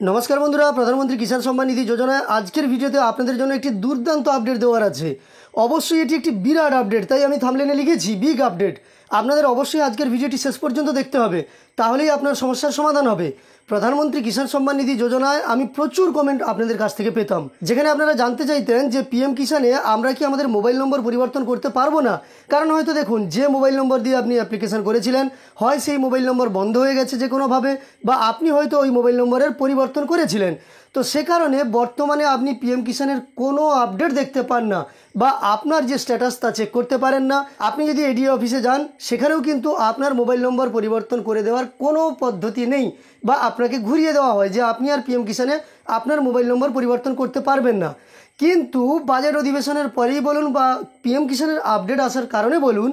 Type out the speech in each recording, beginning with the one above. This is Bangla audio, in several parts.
নমস্কার বন্ধুরা, প্রধানমন্ত্রী কিষাণ সম্মান নিধি যোজনায় আজকের ভিডিওতে আপনাদের জন্য একটি দুর্দান্ত আপডেট দেওয়ার আছে। অবশ্যই এটি একটি বিরাট আপডেট, তাই আমি থাম্বনেলে লিখেছি বিগ আপডেট। আপনাদের অবশ্যই আজকের ভিডিওটি শেষ পর্যন্ত দেখতে হবে, তাহলেই আপনার সমস্যার সমাধান হবে। প্রধানমন্ত্রী কিষাণ সম্মান নিধি যোজনায় আমি প্রচুর কমেন্ট আপনাদের কাছ থেকে পেতাম, যেখানে আপনারা জানতে চাইতেন যে পিএম কিষাণে আমরা কি আমাদের মোবাইল নম্বর পরিবর্তন করতে পারবো না। কারণ হয়তো দেখুন, যে মোবাইল নম্বর দিয়ে আপনি অ্যাপ্লিকেশন করেছিলেন, হয় সেই মোবাইল নম্বর বন্ধ হয়ে গেছে যে কোনোভাবে, বা আপনি হয়তো ওই মোবাইল নম্বরের পরিবর্তন করেছিলেন। তো সে কারণে বর্তমানে আপনি পিএম কিষাণের কোনো আপডেট দেখতে পান না, বা আপনার যে স্ট্যাটাস তা চেক করতে পারেন না। আপনি যদি এডিও অফিসে যান, সেখানেও কিন্তু আপনার মোবাইল নম্বর পরিবর্তন করে দেওয়ার কোনো পদ্ধতি নেই, বা আপনাকে ঘুরিয়ে দেওয়া হয় যে আপনি আর পিএম কিষাণে আপনার মোবাইল নম্বর পরিবর্তন করতে পারবেন না। কিন্তু বাজেট অধিবেশনের পরেই বলুন, বা পিএম কিষাণের আপডেট আসার কারণে বলুন,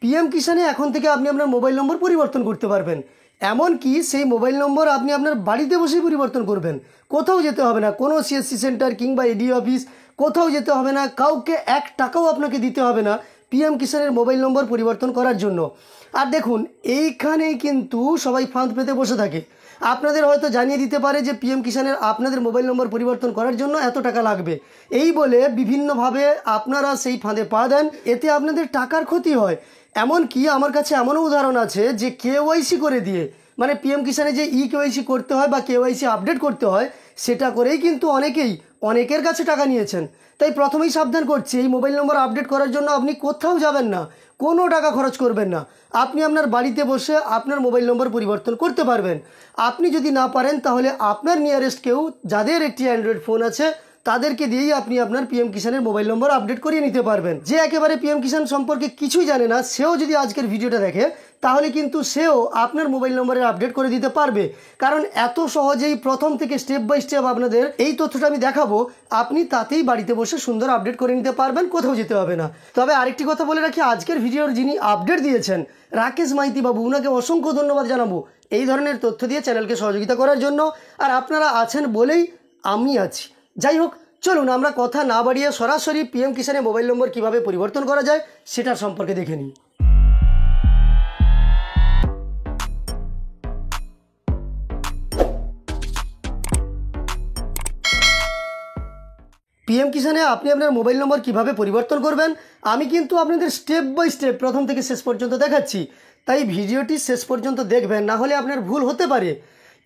পিএম কিষাণে এখন থেকে আপনি আপনার মোবাইল নম্বর পরিবর্তন করতে পারবেন। এমনকি সেই মোবাইল নম্বর আপনি আপনার বাড়িতে বসেই পরিবর্তন করবেন। কোথাও যেতে হবে না, কোনো সিএসসি সেন্টার কিংবা এডিও অফিস কোথাও যেতে হবে না, কাউকে 1 টাকাও আপনাকে দিতে হবে না পিএম কিষাণের মোবাইল নম্বর পরিবর্তন করার জন্য। আর দেখুন, এইখানেই কিন্তু সবাই ফাঁদ পেতে বসে থাকে। আপনাদের হয়তো জানিয়ে দিতে পারে যে পিএম কিষাণের আপনাদের মোবাইল নম্বর পরিবর্তন করার জন্য এত টাকা লাগবে, এই বলে বিভিন্নভাবে আপনারা সেই ফাঁদে পা দেন। এতে আপনাদের টাকার ক্ষতি হয়। এমনকি আমার কাছে এমনও উদাহরণ আছে যে কেওয়াইসি করে দিয়ে, মানে পিএম কিষাণে যে কেওয়াইসি করতে হয় বা কেওয়াইসি আপডেট করতে হয়, সেটা করেই কিন্তু অনেকের কাছে টাকা নিয়েছেন। তাই প্রথমেই সাবধান করছি, এই মোবাইল নম্বর আপডেট করার জন্য আপনি কোথাও যাবেন না, কোনো টাকা খরচ করবেন না। আপনি আপনার বাড়িতে বসে আপনার মোবাইল নম্বর পরিবর্তন করতে পারবেন। আপনি যদি না পারেন, তাহলে আপনার নিয়ারেস্ট কেউ যাদের একটি অ্যান্ড্রয়েড ফোন আছে, তাদেরকে দিয়েই আপনি আপনার পিএম কিষাণের মোবাইল নম্বর আপডেট করিয়ে নিতে পারবেন। যে একেবারে পিএম কিষাণ সম্পর্কে কিছুই জানে না, সেও যদি আজকের ভিডিওটা দেখে, তাহলে কিন্তু সেও আপনার মোবাইল নম্বরের আপডেট করে দিতে পারবে। কারণ এত সহজেই প্রথম থেকে স্টেপ বাই স্টেপ আপনাদের এই তথ্যটা আমি দেখাবো, আপনি তাতেই বাড়িতে বসে সুন্দর আপডেট করে নিতে পারবেন, কোথাও যেতে হবে না। তবে আরেকটি কথা বলে রাখি, আজকের ভিডিওর যিনি আপডেট দিয়েছেন রাকেশ মাইতি বাবু, ওনাকে অসংখ্য ধন্যবাদ জানাবো এই ধরনের তথ্য দিয়ে চ্যানেলকে সহযোগিতা করার জন্য। আর আপনারা আছেন বলেই আমি আছি। যাই হোক, চলুন আমরা কথা না বাড়িয়ে সরাসরি পিএম কিষাণে মোবাইল নম্বর কিভাবে পরিবর্তন করা যায় সেটার সম্পর্কে দেখে নিই। পিএম কিষাণে আপনি আপনার মোবাইল নম্বর কিভাবে পরিবর্তন করবেন, আমি কিন্তু আপনাদের স্টেপ বাই স্টেপ প্রথম থেকে শেষ পর্যন্ত দেখাচ্ছি। তাই ভিডিওটি শেষ পর্যন্ত দেখবেন, না হলে আপনার ভুল হতে পারে।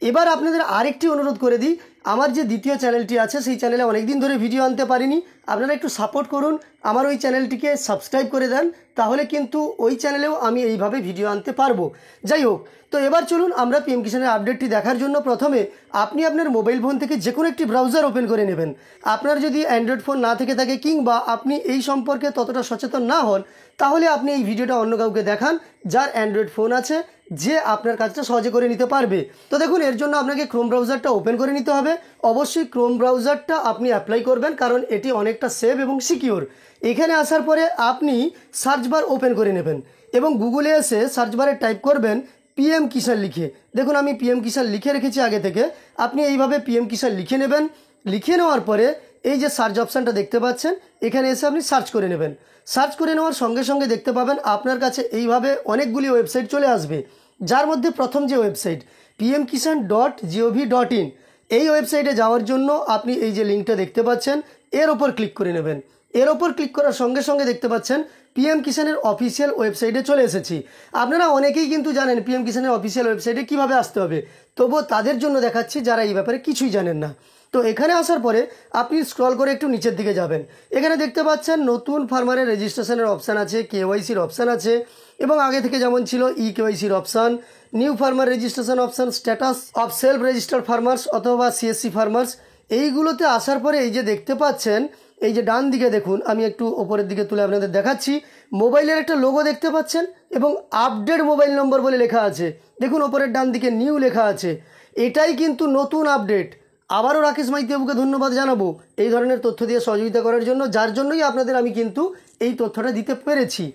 এবার আপনাদের আরেকটি অনুরোধ করে দিই, আমার যে দ্বিতীয় চ্যানেলটি আছে, সেই চ্যানেলে অনেকদিন ধরে ভিডিও আনতে পারিনি। আপনারা একটু সাপোর্ট করুন, আমার ওই চ্যানেলটিকে সাবস্ক্রাইব করে দেন, তাহলে কিন্তু ওই চ্যানেলেও আমি এইভাবে ভিডিও আনতে পারবো। যাই হোক, তো এবার চলুন আমরা পিএম কিষাণের আপডেটটি দেখার জন্য প্রথমে আপনি আপনার মোবাইল ফোন থেকে যে কোনো একটি ব্রাউজার ওপেন করে নেবেন। আপনার যদি অ্যান্ড্রয়েড ফোন না থেকে থাকে, কিংবা আপনি এই সম্পর্কে ততটা সচেতন না হন, তাহলে আপনি এই ভিডিওটা অন্য কাউকে দেখান যার অ্যান্ড্রয়েড ফোন আছে, যে আপনার কাজটা সহজে করে নিতে পারবে। তো দেখুন, এর জন্য আপনাকে ক্রোম ব্রাউজারটা ওপেন করে নিতে হবে। অবশ্যই ক্রোম ব্রাউজারটা আপনি অ্যাপ্লাই করবেন, কারণ এটি অনেকটা সেফ এবং সিকিওর। এখানে আসার পরে আপনি সার্চ বার ওপেন করে নেবেন এবং গুগলে এসে সার্চ বারে টাইপ করবেন পিএম কিষাণ লিখে। দেখুন, আমি পিএম কিষাণ লিখে রেখেছি আগে থেকে। আপনি এইভাবে পিএম কিষাণ লিখে নেবেন। লিখে নেওয়ার পরে এই যে সার্চ অপশানটা দেখতে পাচ্ছেন, এখানে এসে আপনি সার্চ করে নেবেন। সার্চ করে নেওয়ার সঙ্গে সঙ্গে দেখতে পাবেন আপনার কাছে এইভাবে অনেকগুলি ওয়েবসাইট চলে আসবে, যার মধ্যে প্রথম যে ওয়েবসাইট pmkishan.gov.in, এই ওয়েবসাইটে যাওয়ার জন্য আপনি এই যে লিঙ্কটা দেখতে পাচ্ছেন, এর ওপর ক্লিক করে নেবেন। এর ওপর ক্লিক করার সঙ্গে সঙ্গে দেখতে পাচ্ছেন পিএম কিষাণের অফিসিয়াল ওয়েবসাইটে চলে এসেছি। আপনারা অনেকেই কিন্তু জানেন পিএম কিষাণের অফিসিয়াল ওয়েবসাইটে কীভাবে আসতে হবে, তবুও তাদের জন্য দেখাচ্ছি যারা এই ব্যাপারে কিছুই জানেন না। তো এখানে আসার পরে আপনি স্ক্রল করে একটু নিচের দিকে যাবেন। এখানে দেখতে পাচ্ছেন নতুন ফার্মারের রেজিস্ট্রেশনের অপশান আছে, কেওয়াইসির অপশান আছে, এবং আগে থেকে যেমন ছিল কেওয়াইসির option, new farmer registration option, status of self registered farmers অথবা সিএসসি ফার্মার্স। এইগুলোতে আসার পরে এই যে দেখতে পাচ্ছেন, এই যে ডান দিকে দেখুন, আমি একটু ওপরের দিকে তুলে আপনাদের দেখাচ্ছি, মোবাইলের একটা লোগো দেখতে পাচ্ছেন এবং আপডেট মোবাইল নম্বর বলে লেখা আছে। দেখুন ওপরের ডান দিকে নিউ লেখা আছে, এটাই কিন্তু নতুন আপডেট। আবারও রাকেশ মাইতি বাবুকে ধন্যবাদ জানাবো এই ধরনের তথ্য দিয়ে সহযোগিতা করার জন্য, যার জন্যই আপনাদের আমি কিন্তু এই তথ্যটা দিতে পেরেছি।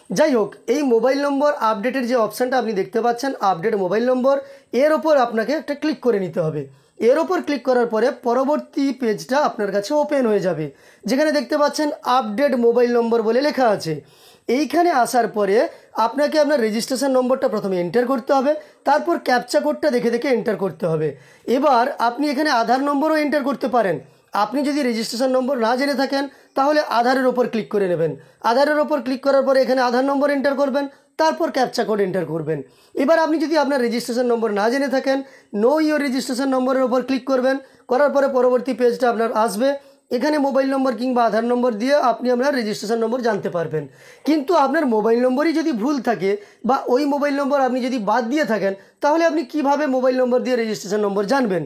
যাই হোক, এই মোবাইল নম্বর আপডেটের যে অপশানটা আপনি দেখতে পাচ্ছেন, আপডেট মোবাইল নম্বর, এর ওপর আপনাকে একটা ক্লিক করে নিতে হবে। এর ওপর ক্লিক করার পরে পরবর্তী পেজটা আপনার কাছে ওপেন হয়ে যাবে, যেখানে দেখতে পাচ্ছেন আপডেট মোবাইল নম্বর বলে লেখা আছে। এইখানে আসার পরে আপনাকে আপনার রেজিস্ট্রেশন নম্বরটা প্রথমে এন্টার করতে হবে, তারপর ক্যাপচা কোডটা দেখে দেখে এন্টার করতে হবে। এবার আপনি এখানে আধার নম্বরও এন্টার করতে পারেন। আপনি যদি রেজিস্ট্রেশন নম্বর না জেনে থাকেন তাহলে আধারের ওপর ক্লিক করে নেবেন। আধারের ওপর ক্লিক করার পরে এখানে আধার নম্বর এন্টার করবেন, তারপর ক্যাপচা কোড এন্টার করবেন। এবার আপনি যদি আপনার রেজিস্ট্রেশন নম্বর না জেনে থাকেন নো ইওর রেজিস্ট্রেশন নম্বরের ওপর ক্লিক করবেন। করার পরে পরবর্তী পেজটা আপনার আসবে। এখানে মোবাইল নম্বর কিংবা আধার নম্বর দিয়ে আপনি আপনার রেজিস্ট্রেশন নম্বর জানতে পারবেন। কিন্তু আপনার মোবাইল নম্বরই যদি ভুল থাকে বা ওই মোবাইল নম্বর আপনি যদি বাদ দিয়ে থাকেন তাহলে আপনি কিভাবে মোবাইল নম্বর দিয়ে রেজিস্ট্রেশন নম্বর জানবেন?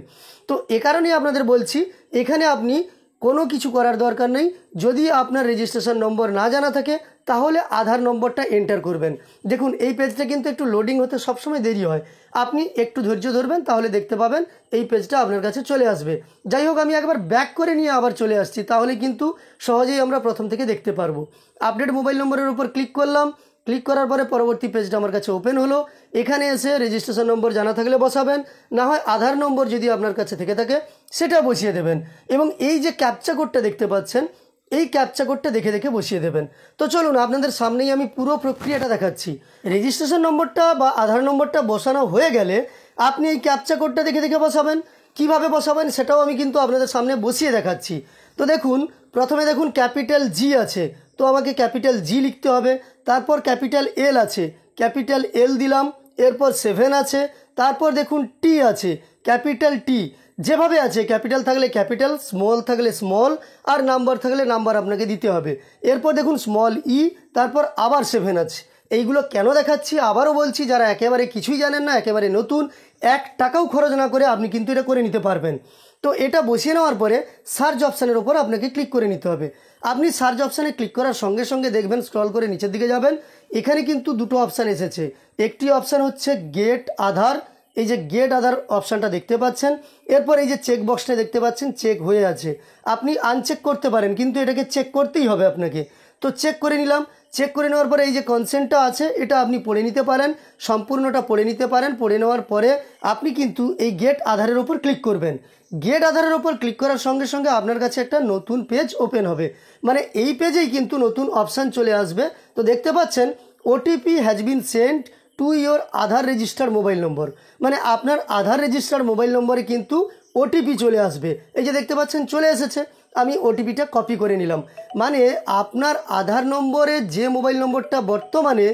তো এ কারণেই আপনাদের বলছি এখানে আপনি কোনো কিছু করার দরকার নেই। যদি আপনার রেজিস্ট্রেশন নম্বর না জানা থাকে তাহলে আধার নম্বরটা এন্টার করবেন। দেখুন এই পেজটা কিন্তু একটু লোডিং হতে সবসময় দেরি হয়, আপনি একটু ধৈর্য ধরবেন তাহলে দেখতে পাবেন এই পেজটা আপনার কাছে চলে আসবে। যাই হোক, আমি একবার ব্যাক করে নিয়ে আবার চলে আসছি, তাহলে কিন্তু সহজেই আমরা প্রথম থেকে দেখতে পারবো। আপডেট মোবাইল নম্বরের উপর ক্লিক করলাম। ক্লিক করার পরে পরবর্তী পেজটা আমার কাছে ওপেন হলো। এখানে এসে রেজিস্ট্রেশন নম্বর জানা থাকলে বসাবেন, না হয় আধার নম্বর যদি আপনার কাছে থেকে থাকে সেটা বসিয়ে দেবেন। এবং এই যে ক্যাপচা কোডটা দেখতে পাচ্ছেন এই ক্যাপচা কোডটা দেখে দেখে বসিয়ে দেবেন। তো চলুন আপনাদের সামনেই আমি পুরো প্রক্রিয়াটা দেখাচ্ছি। রেজিস্ট্রেশন নম্বরটা বা আধার নম্বরটা বসানো হয়ে গেলে আপনি এই ক্যাপচা কোডটা দেখে দেখে বসাবেন। কিভাবে বসাবেন সেটাও আমি কিন্তু আপনাদের সামনে বসিয়ে দেখাচ্ছি। তো দেখুন, প্রথমে দেখুন ক্যাপিটাল জি আছে, তো আমাকে ক্যাপিটাল জি লিখতে হবে। তারপর ক্যাপিটাল এল আছে, ক্যাপিটাল এল দিলাম। এরপর 7 আছে, তারপর দেখুন টি আছে, ক্যাপিটাল টি যেভাবে আছে, ক্যাপিটাল থাকলে ক্যাপিটাল, স্মল থাকলে স্মল, আর নাম্বার থাকলে নাম্বার আপনাকে দিতে হবে। এরপর দেখুন স্মল ই, তারপর আবার 7 আছে। এইগুলো কেন দেখাচ্ছি আবারও বলছি, যারা একেবারে কিছুই জানেন না, একেবারে নতুন, 1 টাকাও খরচ না করে আপনি কিন্তু এটা করে নিতে পারবেন। তো এটা বসিয়ে নেওয়ার পরে সার্চ অপশানের ওপর আপনাকে ক্লিক করে নিতে হবে। আপনি সার্চ অপশানে ক্লিক করার সঙ্গে সঙ্গে দেখবেন স্ক্রল করে নিচের দিকে যাবেন, এখানে কিন্তু দুটো অপশান এসেছে। একটি অপশান হচ্ছে গেট আধার, এই যে গেট আধার অপশানটা দেখতে পাচ্ছেন। এরপর এই যে চেক বক্সটা দেখতে পাচ্ছেন চেক হয়ে আছে, আপনি আনচেক করতে পারেন কিন্তু এটাকে চেক করতেই হবে আপনাকে। তো চেক করে নিলাম। চেক করে নেওয়ার পরে এই যে কনসেন্টটা আছে এটা আপনি পড়ে নিতে পারেন, সম্পূর্ণটা পড়ে নিতে পারেন। পড়ে নেওয়ার পরে আপনি কিন্তু এই গেট আধারের ওপর ক্লিক করবেন। গেট আধারের ওপর ক্লিক করার সঙ্গে সঙ্গে আপনার কাছে একটা নতুন পেজ ওপেন হবে, মানে এই পেজেই কিন্তু নতুন অপশান চলে আসবে। তো দেখতে পাচ্ছেন OTP has been sent to your Aadhaar registered mobile নম্বর, মানে আপনার আধার রেজিস্টার্ড মোবাইল নম্বরে কিন্তু ওটিপি চলে আসবে। এই যে দেখতে পাচ্ছেন চলে এসেছে, আমি ওটিপিটা কপি করে নিলাম। মানে আপনার আধার নম্বরে যে মোবাইল নম্বরটা বর্তমানে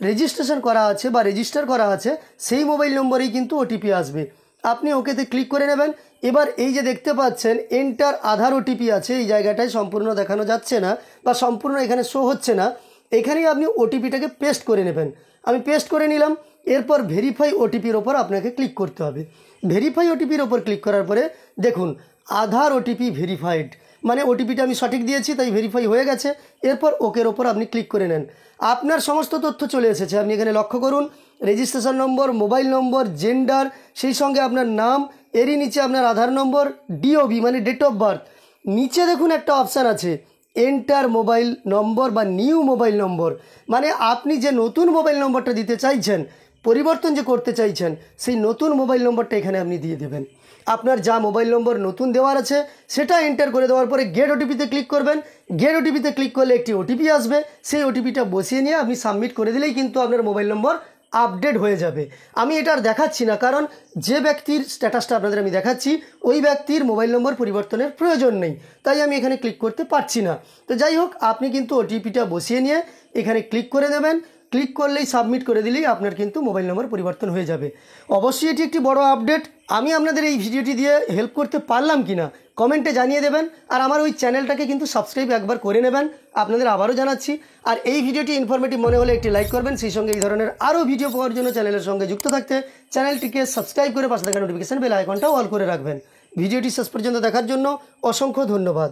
রেজিস্ট্রেশন করা আছে বা রেজিস্টার করা আছে সেই মোবাইল নম্বরেই কিন্তু ওটিপি আসবে। আপনি ওকেতে ক্লিক করে নেবেন। এবার এই যে দেখতে পাচ্ছেন এন্টার আধার ওটিপি আছে, এই জায়গাটায় সম্পূর্ণ দেখানো যাচ্ছে না বা সম্পূর্ণ এখানে শো হচ্ছে না, এখানেই আপনি ওটিপিটাকে পেস্ট করে নেবেন। আমি পেস্ট করে নিলাম। এরপর ভেরিফাই ওটিপির ওপর আপনাকে ক্লিক করতে হবে। ভেরিফাই ওটিপির ওপর ক্লিক করার পরে দেখুন আধার ওটিপি ভেরিফাইড, মানে ওটিপিটা আমি সঠিক দিয়েছি তাই ভেরিফাই হয়ে গেছে। এরপর ওকের ওপর আপনি ক্লিক করে নেন। আপনার সমস্ত তথ্য চলে এসেছে, আপনি এখানে লক্ষ্য করুন রেজিস্ট্রেশন নম্বর, মোবাইল নম্বর, জেন্ডার, সেই সঙ্গে আপনার নাম, এরই নিচে আপনার আধার নম্বর, ডিওবি মানে ডেট অফ বার্থ। নিচে দেখুন একটা অপশান আছে এন্টার মোবাইল নম্বর বা নিউ মোবাইল নম্বর, মানে আপনি যে নতুন মোবাইল নম্বরটা দিতে চাইছেন, পরিবর্তন যে করতে চাইছেন, সেই নতুন মোবাইল নম্বরটা এখানে আপনি দিয়ে দেবেন। আপনার যা মোবাইল নম্বর নতুন দেওয়ার আছে সেটা এন্টার করে দেওয়ার পরে গেট ওটিপিতে ক্লিক করবেন। গেট ওটিপিতে ক্লিক করলে একটি ওটিপি আসবে, সেই ওটিপিটা বসিয়ে নিয়ে আপনি সাবমিট করে দিলেই কিন্তু আপনার মোবাইল নম্বর আপডেট হয়ে যাবে। আমি এটা আর দেখাচ্ছি না, কারণ যে ব্যক্তির স্ট্যাটাসটা আপনাদের আমি দেখাচ্ছি ওই ব্যক্তির মোবাইল নম্বর পরিবর্তনের প্রয়োজন নেই, তাই আমি এখানে ক্লিক করতে পারছি না। তো যাই হোক, আপনি কিন্তু ওটিপিটা বসিয়ে নিয়ে এখানে ক্লিক করে দেবেন। ক্লিক করলেই সাবমিট করে দিলেই আপনার কিন্তু মোবাইল নম্বর পরিবর্তন হয়ে যাবে। অবশ্যই এটি একটি বড় আপডেট। আমি আপনাদের এই ভিডিওটি দিয়ে হেল্প করতে পারলাম কিনা কমেন্টে জানিয়ে দেবেন, আর আমার ওই চ্যানেলটাকে কিন্তু সাবস্ক্রাইব একবার করে নেবেন, আপনাদের আবারও জানাচ্ছি। আর এই ভিডিওটি ইনফরমেটিভ মনে হলে একটি লাইক করবেন, সেই সঙ্গে এই ধরনের আরও ভিডিও পাওয়ার জন্য চ্যানেলের সঙ্গে যুক্ত থাকতে চ্যানেলটিকে সাবস্ক্রাইব করে পাশে থাকা নোটিফিকেশন বেল আইকনটাও অল করে রাখবেন। ভিডিওটি শেষ পর্যন্ত দেখার জন্য অসংখ্য ধন্যবাদ।